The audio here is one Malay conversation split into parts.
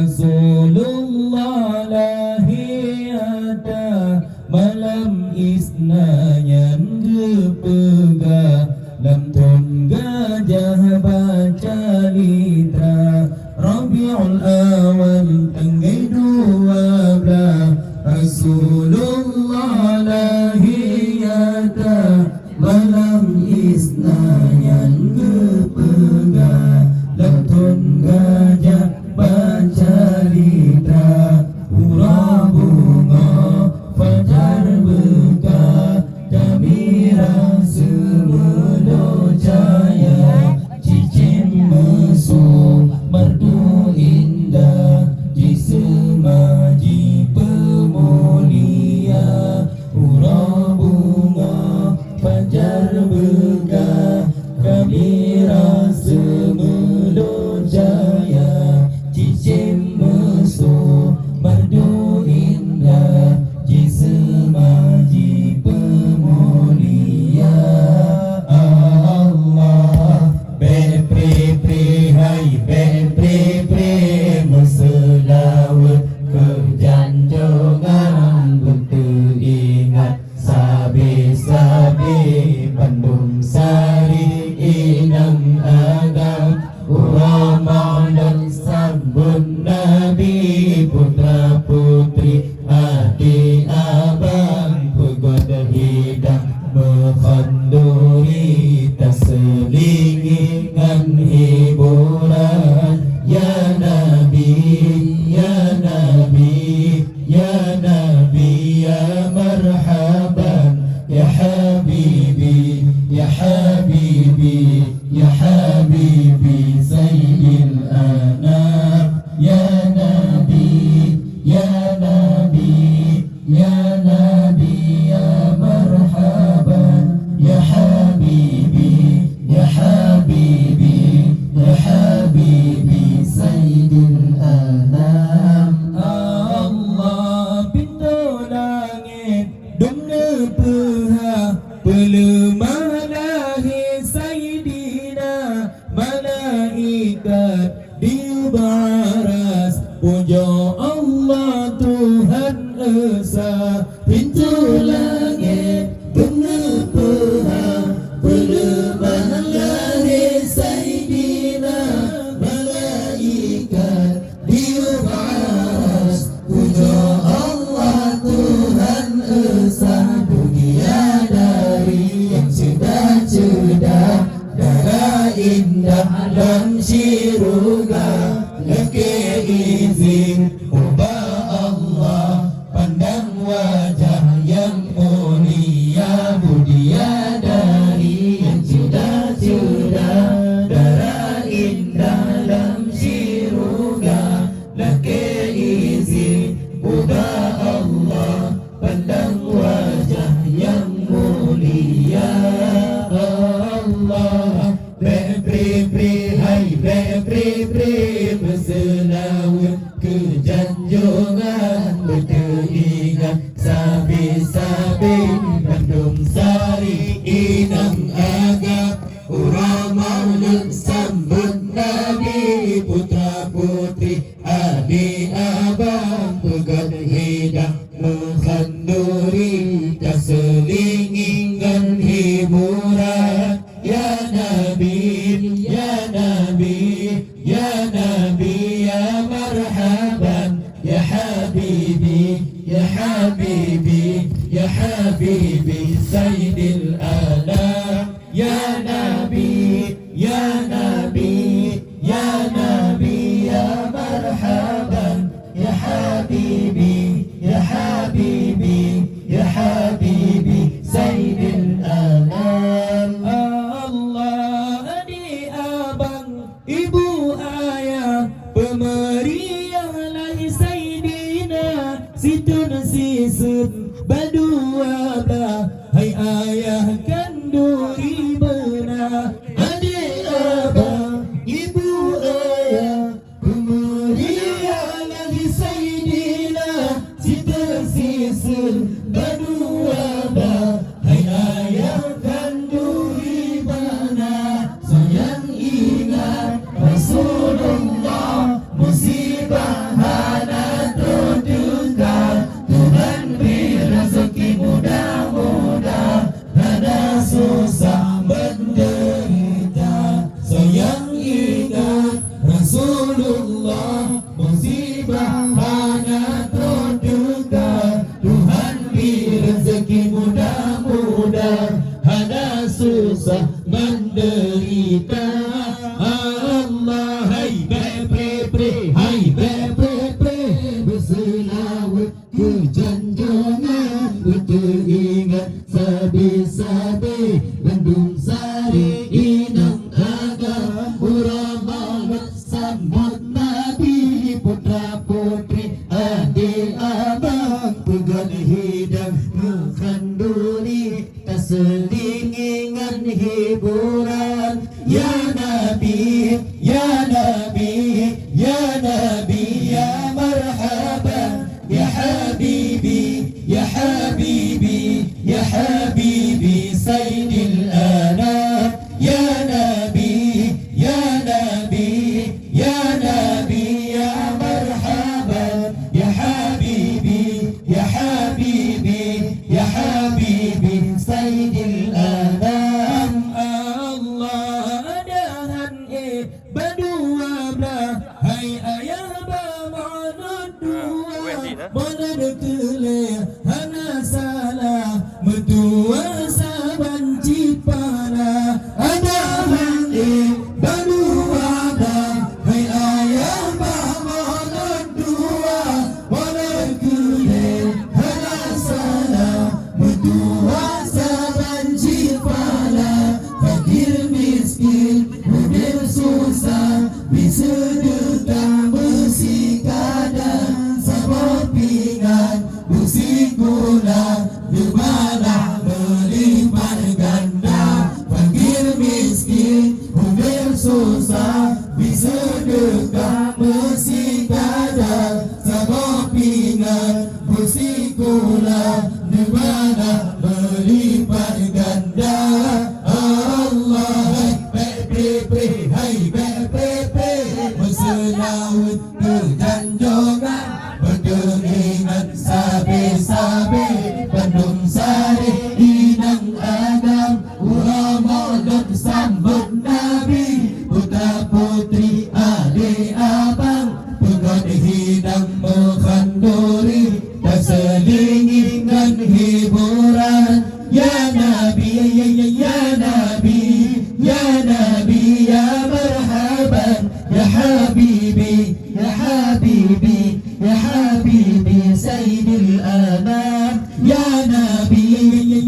Rasulullah lahiyata malam isnanyan gepega lam tun gajah baca litra Rabiul Awal tanggal 12 Rasulullah lahiyata malam isnanyan gepega lam tun gajah baca litra hura bunga fajar beka gembira semelo jaya cicim mesum merdu indah di semaji pemulia hura bunga fajar beka gembira semelo jaya cicim mesum merdu indah di semaji pemulia Allah bepri-pri hai bepri-pri meselawat kejanjongan untuk ingat sabi-sabi Bandung Sari inang agam Ramadan sambun Nabi putra putri adik abang pegoda hidang mekhanduri terselingingan hiburan ya Nabi ya Nabi ya Nabi ya marhaban ya Habibi ya Habibi ya Habibi Sayyidil Anam ya Nabi ya Nabi ya Nabi ya marhaban ya Habibi ya Habibi ya Habibi Sayyidil Anam Allah pintu langit dumne peha pelemah lahir Sayyidina malaikat dibaras puja Allah Tuhan Esa pintu langit dumne peha pelemah lahir Sayyidina malaikat dibaras puja Allah Tuhan Esa dunia dari yang cerdah-cerdah darah indah dan syurga leke izin ubah Allah pandang wajah yang mulia budia dari yang cerdah-cerdah darah indah dan syurga leke izin ubah Allah pandang wajah yang mulia Allah bepri-pri hai bepri-pri berselawat kejanjongan beringat sabi-sabi Bandung Sari inang agak Ramadan sambut Nabi putra putri adik abang pegat hidang mengkanduri terselingingan hiburan ya Nabi ya Nabi ya Nabi ya marhaban ya Habibi ya Habibi ya Habibi Sayyidil Anam ya Nabi ya Nabi ya Nabi ya marhaban ya Habibi ya Habibi ya Habibi Sayyidil Anam Allah adik abang ibu ayah pemeriah lahir Sayyidina situn sisun badua bah hai ayah kan Rasulullah, musibah hanya terduga. Tuhan beri rezeki mudah-mudah, hanya susah menderita. Allah, hai pre, hai pre, berselawat ke janjungan untuk ingat sabi-sabi Bandung Sari inang agam Uramal sambut Nabi putra putri adik abang pegang hidang mengkanduli keselingan hiburan. Ya Nabi, ya Nabi, ya Nabi, ya marhaban, ya Habibi, ya Habibi, ya Habibi, Sayyidil Anam. Ya Nabi, ya Nabi, ya Nabi, ya marhaban, ya Habibi, ya Habibi, ya Habibi, Sayyidil Anam. Allah adahan berdua belah, hai ayah bapa dua, mana dekele hana salah, mertua saban cipana. Adahan berdua belah, hai ayah bapa dua, mana dekele hana salah, mertua saban cipana. Fakir miskin mudah susah, bersedekah bersih kadang, sabar pinggan bersih gula, berbalah berlipat ganda. Fakir miskin mudah susah, bersedekah bersih kadang, sabar pinggan bersih gula, berbalah berlipat ganda. Allah, hai pepe, berselawat ke janjungan berderingan sabe-sabe Bandung Sari inang agam Uramal sambut Nabi putra putri adik abang pegang hidang mengkanduri keselingan hiburan. Ya Nabi, ya Nabi, ya Nabi, ya marhaban, ya Habibi, ya Habibi, ya Habibi, Sayyidil Anam. Ya Nabi,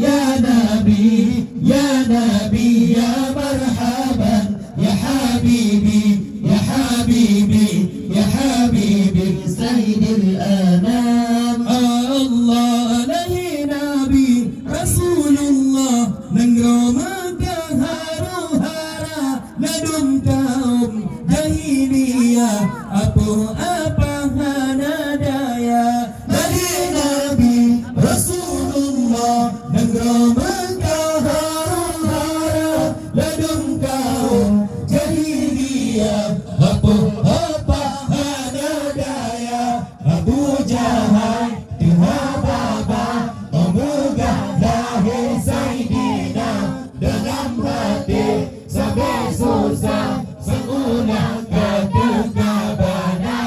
ya Nabi, ya Nabi, ya marhaban, ya Habibi, ya Habibi, ya Habibi, Sayyidil Anam. Allah lahi Nabi Rasulullah menggomongkan haru-hara ladum kaum jahiliyah, apa hana daya. Lahi Nabi Rasulullah menggomongkan haru-hara ladum kaum jahiliyah, apa hana daya. Abu Jahal Baba omegah lahir Sayyidina, dalam hati sampai susah sengunang kedekabana.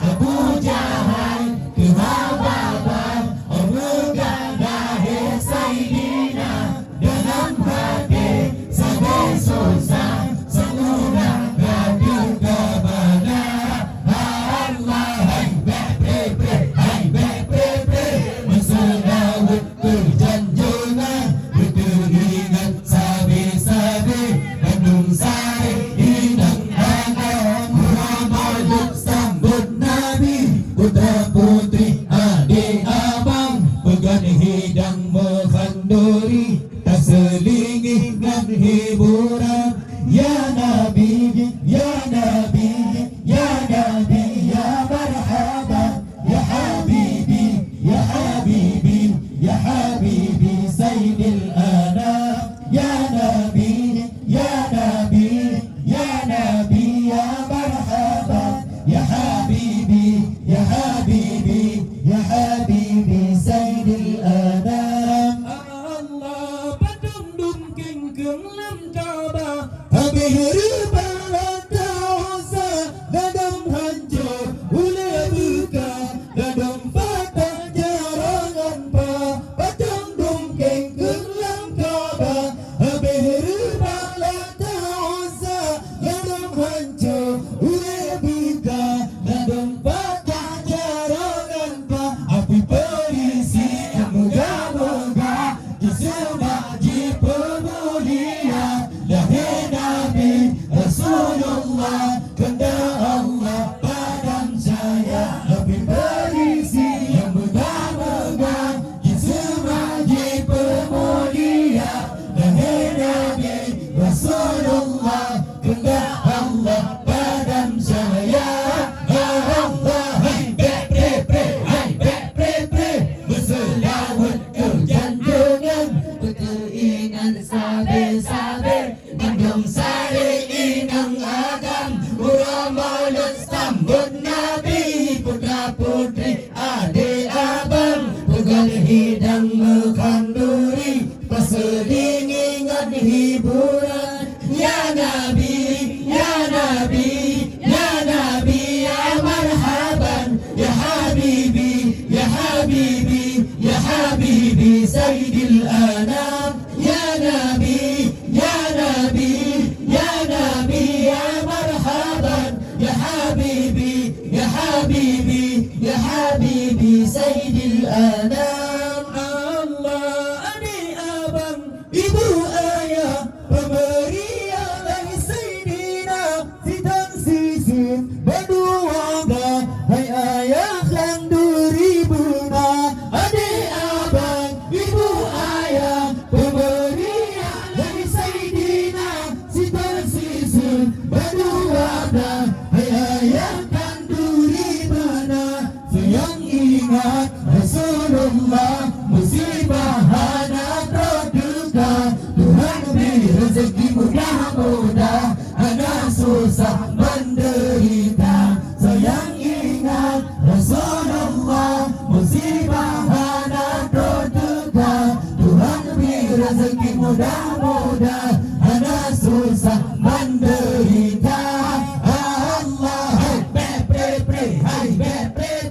Abu Jahal Baba omegah lahir Sayyidina, dalam hati sampai susah sengunang kedekabana. سيد الأنام يا نبي يا نبي يا نبي يا مرحبا يا حبيبي يا حبيبي يا حبيبي سيد الأنام Allah adik abang ibu ayah pemberian dari Sayyidina Sitan Sisin berduaga hai ayah dan duribuna adik abang ibu ayah pemberian dari Sayyidina Sitan Sisin berduaga hai ayah dan duribuna sayang ingat Rasulullah musibah atau duka Tuhan beri rezeki mudah-mudah anak susah menderita sayang ingat Rasulullah musibah atau duka Tuhan beri rezeki mudah-mudah anak susah menderita Allah hai pre hai pre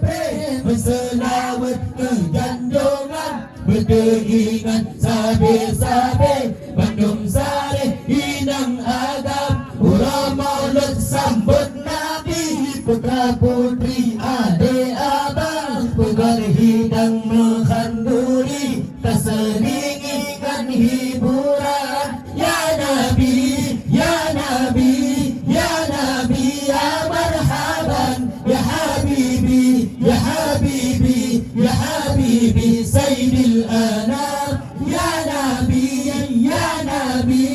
berselawat ke janjungan berkeingat sabi-sabi Bandung Sari Inang Agam Urang Maulud sambut Nabi putra putri adik abang pegar hidang mengkanduri terselingikan hiburan ya Nabi ya Nabi ya Nabi ya marhaban ya Habibi ya Habibi ya Habibi Sayyidil Anam ya Nabi ya Nabi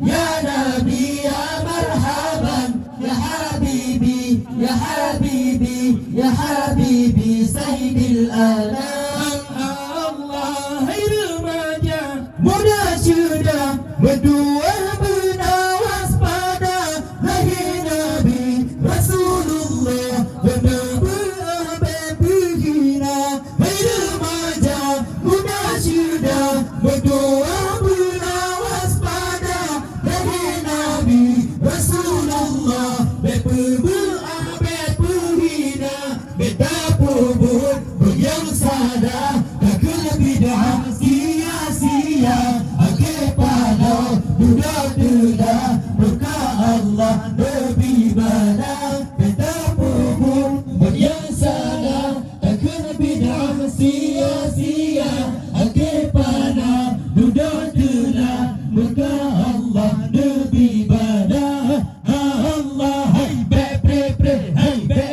ya Nabi ya marhaban ya Habibi ya Habibi ya Habibi Sayyidil Anam Allah hai remaja muda sudah berdua bernawas pada lahir Nabi Rasulullah benar berdoa berlawas pada lahir Nabi Rasulullah berperbuah berperhina bertapubur yang sadar tak kena bid'ah sia-sia akhir pada duda-duda muka Allah lebih mana bertapubur yang sadar tak kena bid'ah sia-sia akhir pada duda-duda muka Allah lebih pada Allah hai pre hai pre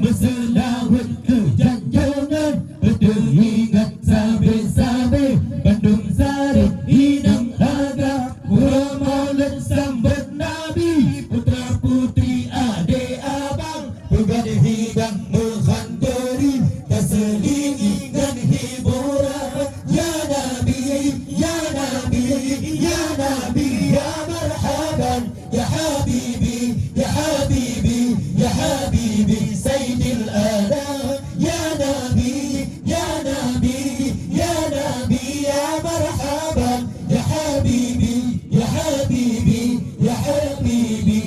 berselawat ke janjungan teringat sabi-sabi Bandung Sari Inang Raga Urang Maulid sambut Nabi putra putri adik abang pegar hidang mengkanduri terselingikan hiburan ya Nabi ya Nabi ya Nabi ya marhaban ya Habibi ya Habibi ya Habibi Sayyidil Anam ya Nabi ya Nabi ya Nabi ya marhaban ya Habibi ya Habibi ya Habibi